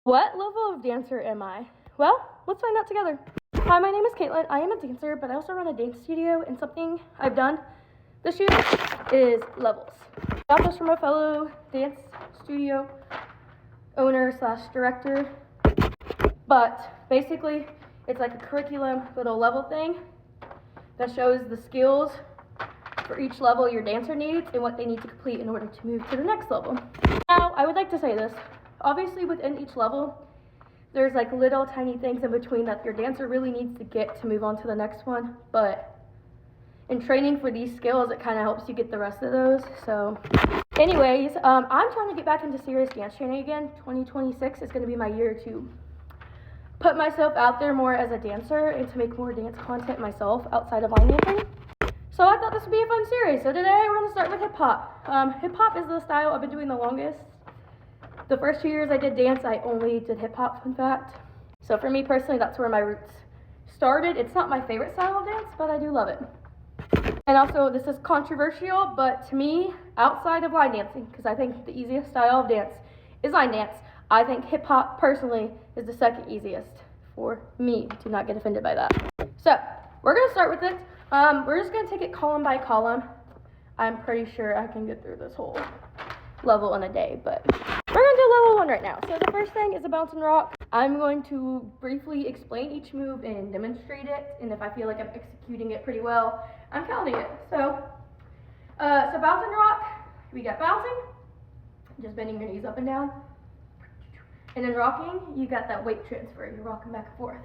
What level of dancer am I? Well, let's find out together. Hi, my name is Caitlin. I am a dancer, but I also run a dance studio, and something I've done this year is levels. I got this from a fellow dance studio owner / director, but basically it's like a curriculum little level thing that shows the skills for each level your dancer needs and what they need to complete in order to move to the next level. Now, I would like to say this. Obviously, within each level, there's like little tiny things in between that your dancer really needs to get to move on to the next one. But in training for these skills, it kind of helps you get the rest of those. So anyways, I'm trying to get back into serious dance training again. 2026 is going to be my year to put myself out there more as a dancer and to make more dance content myself outside of line dancing. So I thought this would be a fun series. So today we're going to start with hip hop. Hip hop is the style I've been doing the longest. The first 2 years I did dance, I only did hip hop, fun fact. So for me personally, that's where my roots started. It's not my favorite style of dance, but I do love it. And also, this is controversial, but to me, outside of line dancing, because I think the easiest style of dance is line dance, I think hip hop personally is the second easiest for me. Do not get offended by that. So we're gonna start with it. We're just gonna take it column by column. I'm pretty sure I can get through this whole level in a day, but we're gonna do level 1 right now. So the first thing is a bounce and rock. I'm going to briefly explain each move and demonstrate it, and if I feel like I'm executing it pretty well, I'm counting it. So bounce and rock, we got bouncing, just bending your knees up and down, and then rocking, you got that weight transfer. You're rocking back and forth,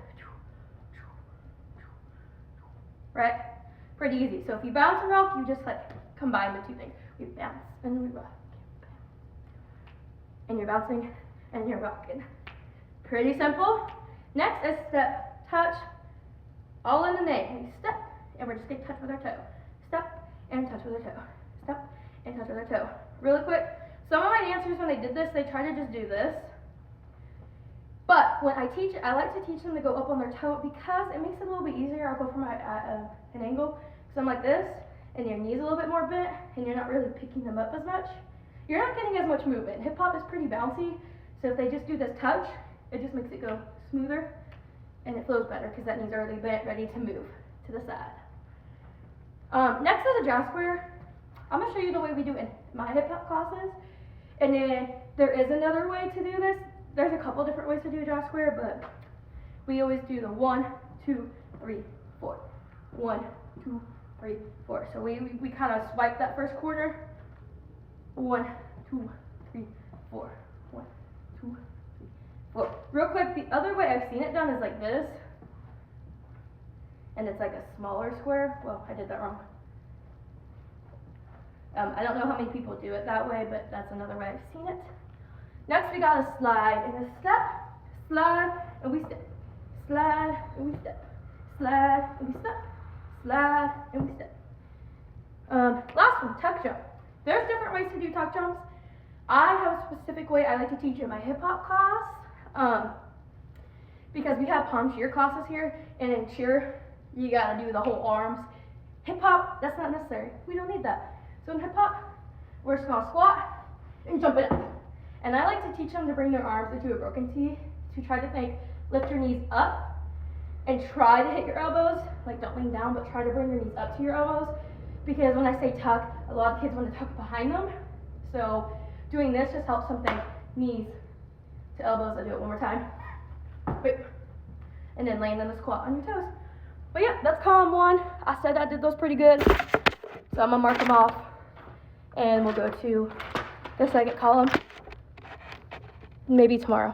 right? Pretty easy. So if you bounce and rock, you just like combine the two things. We bounce and we rock. And you're bouncing and you're rocking. Pretty simple. Next is step, touch, all in the name. We step, and we're just going to touch with our toe. Step, and touch with our toe. Step, and touch with our toe. Really quick, some of my dancers, when they did this, they try to just do this. But when I teach it, I like to teach them to go up on their toe because it makes it a little bit easier. I'll go from an angle. So I'm like this, and your knee's a little bit more bent, and you're not really picking them up as much. You're not getting as much movement. Hip hop is pretty bouncy, so if they just do this touch, it just makes it go smoother and it flows better because that knee's already bent, ready to move to the side. Next is a jazz square. I'm going to show you the way we do it in my hip hop classes, and then there is another way to do this. There's a couple different ways to do a jazz square, but we always do the 1, 2, 3, 4. 1, 2, 3, 4. So we kind of swipe that first corner. 1, 2, 3, 4. 1, 2, 3, 4. Real quick, the other way I've seen it done is like this. And it's like a smaller square. Well, I did that wrong. I don't know how many people do it that way, but that's another way I've seen it. Next, we got a slide and a step. Slide, and we step. Slide, and we step. Slide, and we step. Slide, and we step. Last one, tuck jump. There's different ways to do tuck jumps. I have a specific way I like to teach in my hip hop class, because we have palm cheer classes here, and in cheer, you gotta do the whole arms. Hip hop, that's not necessary. We don't need that. So in hip hop, we're just gonna squat and jump it up. And I like to teach them to bring their arms into a broken T, to try to lift your knees up and try to hit your elbows. Like, don't lean down, but try to bring your knees up to your elbows. Because when I say tuck, a lot of kids want to tuck behind them. So doing this just helps something knees to elbows. I'll do it one more time. Wait. And then land in the squat on your toes. But yeah, that's column 1. I said I did those pretty good. So I'm going to mark them off. And we'll go to the second column maybe tomorrow.